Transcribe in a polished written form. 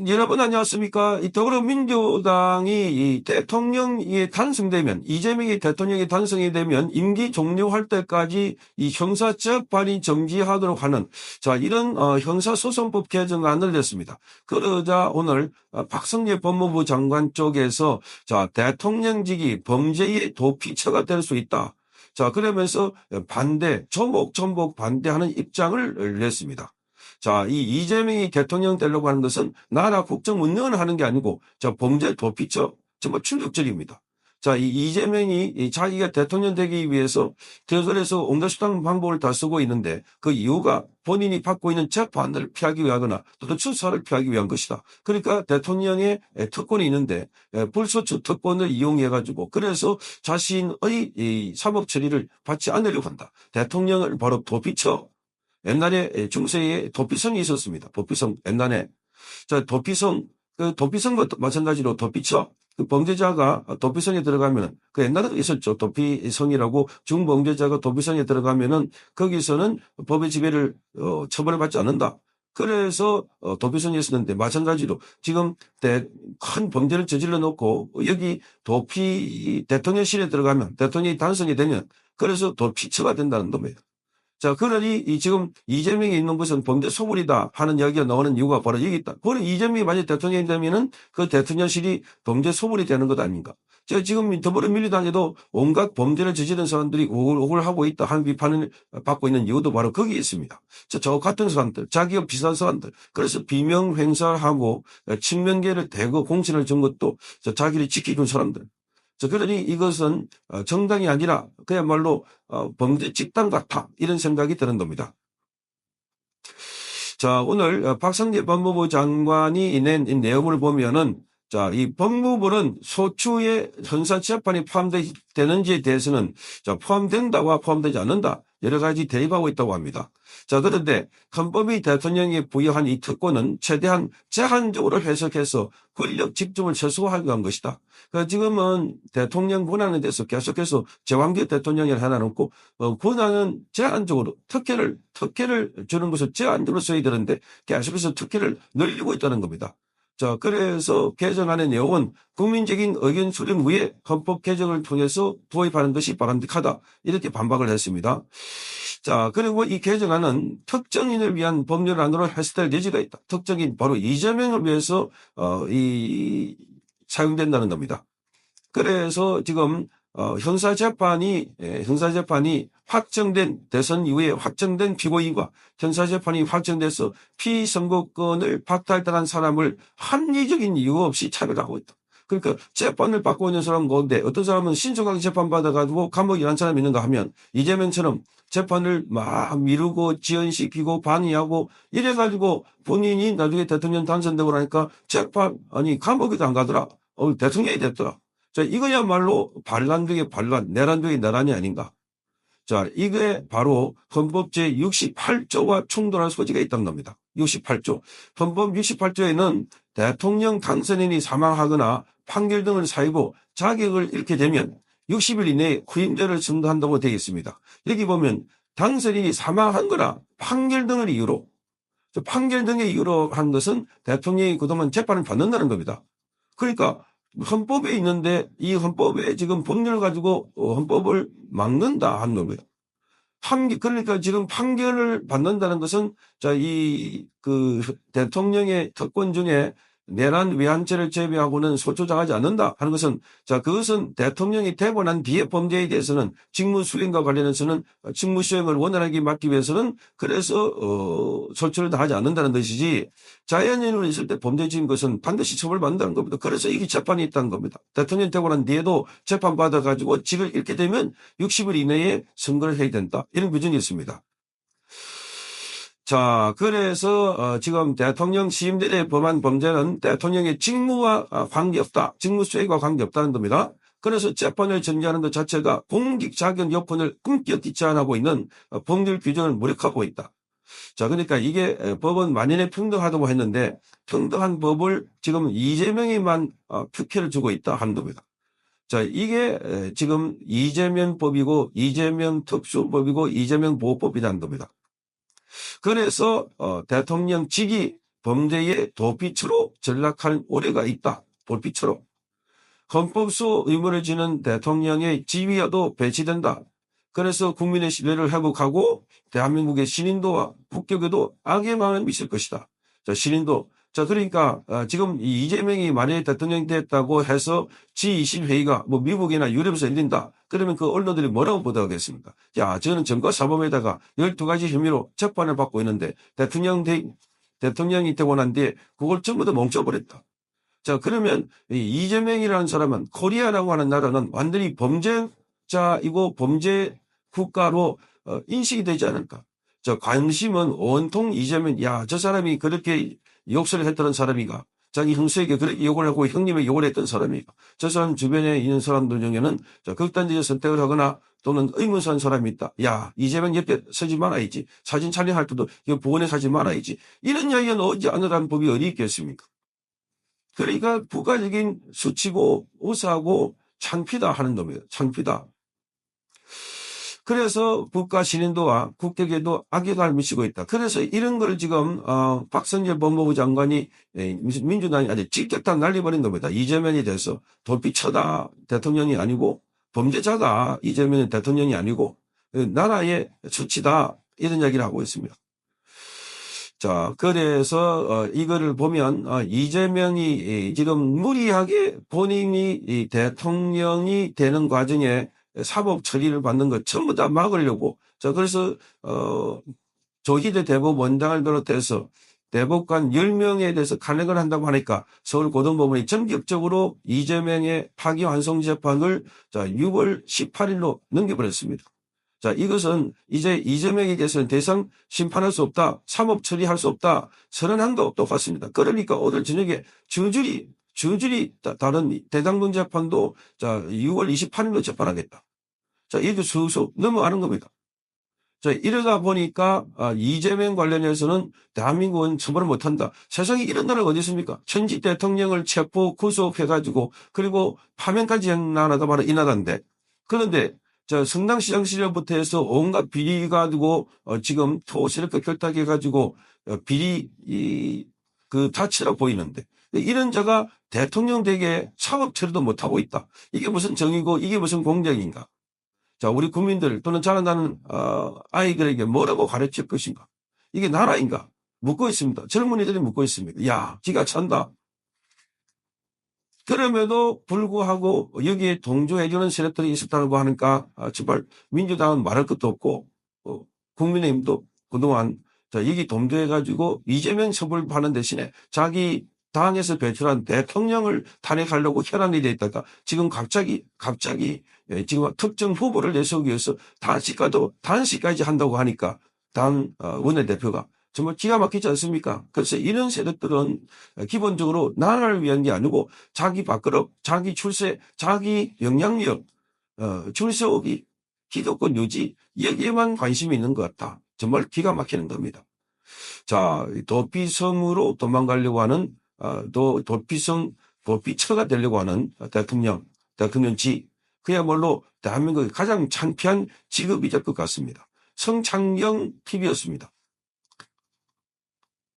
여러분 안녕하십니까? 이 더불어민주당이 이 대통령이 탄생되면, 이재명이 대통령이 탄생이 되면 임기 종료할 때까지 이 형사처벌이 정지하도록 하는 이런 형사소송법 개정안을 냈습니다. 그러자 오늘 박성재 법무부 장관 쪽에서 대통령직이 범죄의 도피처가 될 수 있다. 그러면서 조목조목 반대하는 입장을 냈습니다. 이 이재명이 대통령 되려고 하는 것은 나라 국정 운영을 하는 게 아니고 범죄 도피처 정말 충격적입니다. 이 이재명이 자기가 대통령 되기 위해서 대선에서 온갖 수단 방법을 다 쓰고 있는데 그 이유가 본인이 받고 있는 재판을 피하기 위하거나 또 수사를 피하기 위한 것이다. 그러니까 대통령의 특권이 있는데 불소추 특권을 이용해 가지고 그래서 자신의 이 사법 처리를 받지 않으려고 한다. 대통령을 바로 도피처. 옛날에 중세에 도피성이 있었습니다. 도피성 옛날에 도피성과 마찬가지로 도피처 그 범죄자가 도피성에 들어가면은 그 옛날에도 있었죠. 도피성이라고 중범죄자가 도피성에 들어가면은 거기서는 법의 지배를 처벌을 받지 않는다. 그래서 도피성이 있었는데 마찬가지로 지금 큰 범죄를 저질러 놓고 여기 대통령실에 들어가면 대통령이 당선이 되면 그래서 도피처가 된다는 겁니다. 그러니 지금 이재명이 있는 것은 범죄 소굴이다 하는 이야기가 나오는 이유가 바로 여기 있다. 그럼 이재명이 만약 대통령이 되면은 그 대통령실이 범죄 소굴이 되는 것 아닌가. 지금 더불어민주당에도 온갖 범죄를 저지른 사람들이 우글우글하고 있다 하는 비판을 받고 있는 이유도 바로 거기에 있습니다. 저 같은 사람들, 자기와 비슷한 사람들, 그래서 비명 행사하고 친명계를 대거 공천을 준 것도 자기를 지켜준 사람들. 그러니 이것은 정당이 아니라 그야말로 범죄 집단 같아 이런 생각이 드는 겁니다. 오늘 박성재 법무부 장관이 낸 이 내용을 보면은 이 법무부는 소추의 형사재판이 포함되는지에 대해서는 포함된다와 포함되지 않는다 여러 가지 대립하고 있다고 합니다. 그런데 헌법이 대통령에 부여한 이 특권은 최대한 제한적으로 해석해서 권력 집중을 최소화하기 위한 것이다. 지금은 대통령 권한에 대해서 계속해서 제왕적 대통령이라 해놔놓고 권한은 제한적으로 특혜를 주는 것을 제한적으로 써야 되는데 계속해서 특혜를 늘리고 있다는 겁니다. 그래서 개정안의 내용은 국민적인 의견 수렴 후에 헌법 개정을 통해서 도입하는 것이 바람직하다. 이렇게 반박을 했습니다. 그리고 이 개정안은 특정인을 위한 법률안으로 해석될 여지가 있다. 특정인, 바로 이재명을 위해서, 사용된다는 겁니다. 그래서 지금, 형사재판이 확정된, 대선 이후에 확정된 피고인과 형사재판이 확정돼서 피선거권을 박탈당한 사람을 합리적인 이유 없이 차별하고 있다. 그러니까 재판을 받고 있는 사람 가운데 어떤 사람은 신속하게 재판받아가지고 감옥에 간 사람이 있는가 하면 이재명처럼 재판을 막 미루고 지연시키고 반의하고 이래가지고 본인이 나중에 대통령 당선되고 나니까 감옥에도 안 가더라. 대통령이 됐더라. 이거야말로 반란 중에 반란, 내란 중에 내란이 아닌가. 이게 바로 헌법 제68조와 충돌할 소지가 있다는 겁니다. 68조. 헌법 68조에는 대통령 당선인이 사망하거나 판결 등을 사유로 자격을 잃게 되면 60일 이내에 후임자를 선거한다고 되어 있습니다. 여기 보면 당선인이 사망한 거나 판결 등을 이유로, 판결 등의 이유로 한 것은 대통령이 그동안 재판을 받는다는 겁니다. 그러니까 헌법에 있는데 이 헌법에 지금 법률을 가지고 헌법을 막는다 하는 거고요. 그러니까 지금 판결을 받는다는 것은 대통령의 특권 중에 내란 외환죄를 제외하고는 소추장하지 않는다 하는 것은 그것은 대통령이 되고 난 뒤에 범죄에 대해서는 직무 수행과 관련해서는 직무 수행을 원활하게 맡기 위해서는 그래서 소추를 다하지 않는다는 것이지 자연인으로 있을 때 범죄 지은 것은 반드시 처벌받는다는 겁니다. 그래서 이게 재판이 있다는 겁니다. 대통령 되고 난 뒤에도 재판받아가지고 직을 잃게 되면 60일 이내에 선거를 해야 된다. 이런 규정이 있습니다. 그래서 지금 대통령 취임 내에 범한 범죄는 대통령의 직무와 관계없다. 직무 수행과 관계없다는 겁니다. 그래서 재판을 전개하는 것 자체가 공직 자격 요건을 꿈쩍 제한하고 있는 법률 규정을 무력화하고 있다. 그러니까 이게 법은 만인의 평등하다고 했는데 평등한 법을 지금 이재명에만 특혜를 주고 있다 하는 겁니다. 이게 지금 이재명법이고 이재명 특수법이고 이재명 보호법이라는 겁니다. 그래서 대통령직이 범죄의 도피처로 전락할 우려가 있다. 도피처로. 헌법소 의무를 지는 대통령의 지위여도 배치된다. 그래서 국민의 신뢰를 회복하고 대한민국의 신인도와 국격에도 악영향을 미칠 것이다. 자, 신인도. 자, 그러니까 지금 이재명이 만약에 대통령이 됐다고 해서 G20 회의가 뭐 미국이나 유럽에서 열린다. 그러면 그 언론들이 뭐라고 보도하겠습니까? 야, 저는 점거사범에다가 12가지 혐의로 재판을 받고 있는데 대통령이 되고 난 뒤에 그걸 전부 다 멈춰버렸다. 자, 그러면 이재명이라는 사람은 코리아라고 하는 나라는 완전히 범죄자이고 범죄 국가로 인식이 되지 않을까. 자, 관심은 온통 이재명, 야, 저 사람이 그렇게 욕설을 했던 사람이가 자기 형수에게 그렇게 욕을 하고 형님에게 욕을 했던 사람이가 저 사람 주변에 있는 사람들 중에는 극단적인 선택을 하거나 또는 의문사한 사람이 있다. 야, 이재명 옆에 서지 말아야지. 사진 촬영할 때도 보건에 서지 말아야지. 이런 이야기가 나오지 않으라는 법이 어디 있겠습니까? 그러니까 부가적인 수치고 우사하고 창피다 하는 놈이에요. 창피다. 그래서 국가 신인도와 국격에도 악영향을 미치고 있다. 그래서 이런 걸 지금 박성재 법무부 장관이 민주당이 아주 직격탄 날려버린 겁니다. 이재명에 대해서 도피처다 대통령이 아니고 범죄자가 이재명은 대통령이 아니고 나라의 수치다 이런 이야기를 하고 있습니다. 자, 그래서 이거를 보면 이재명이 지금 무리하게 본인이 대통령이 되는 과정에 사법 처리를 받는 것 전부 다 막으려고. 자, 그래서 조희대 대법원장을 비롯해서 대법관 10명에 대해서 탄핵을 한다고 하니까 서울고등법원이 전격적으로 이재명의 파기환송 재판을 자 6월 18일로 넘겨버렸습니다. 자, 이것은 이제 이재명에 대해서는 더 이상 심판할 수 없다. 사법 처리할 수 없다. 선언한도 똑같습니다. 그러니까 오늘 저녁에 줄줄이 다른 대장동 재판도 자, 6월 28일로 재판하겠다. 자, 이렇게 쑥쑥 넘어가는 겁니다. 자, 이러다 보니까 이재명 관련해서는 대한민국은 처벌을 못한다. 세상에 이런 나라가 어디 있습니까? 전직 대통령을 체포 구속해가지고 그리고 파면까지 행하다 바로 이 나라인데. 그런데 저 성남시장 시절부터 해서 온갖 비리 가지고 지금 토시럽게 결탁해가지고 비리 다치라 보이는데 이런 자가 대통령 되게 사법 처리도 못하고 있다. 이게 무슨 정의고 이게 무슨 공정인가? 자, 우리 국민들 또는 자라나는 아이들에게 뭐라고 가르칠 것인가? 이게 나라인가? 묻고 있습니다. 젊은이들이 묻고 있습니다. 야, 기가 찬다. 그럼에도 불구하고 여기에 동조해주는 세력들이 있었다고 하니까 정말 민주당은 말할 것도 없고 국민의힘도 그동안 여기 동조해가지고 이재명 처벌하는 대신에 자기 당에서 배출한 대통령을 탄핵하려고 혈안이 돼 있다가 지금 갑자기 지금 특정 후보를 내세우기 위해서 단식까지 한다고 하니까 당 원내대표가 정말 기가 막히지 않습니까? 그래서 이런 세력들은 기본적으로 나라를 위한 게 아니고 자기 밥그릇, 자기 출세, 자기 영향력, 출세오기, 기득권 유지 여기에만 관심이 있는 것 같다. 정말 기가 막히는 겁니다. 자, 도피성으로 도망가려고 하는 도피처가 되려고 하는 대통령지 그야말로 대한민국의 가장 창피한 직업이 될 것 같습니다. 성창경 TV였습니다.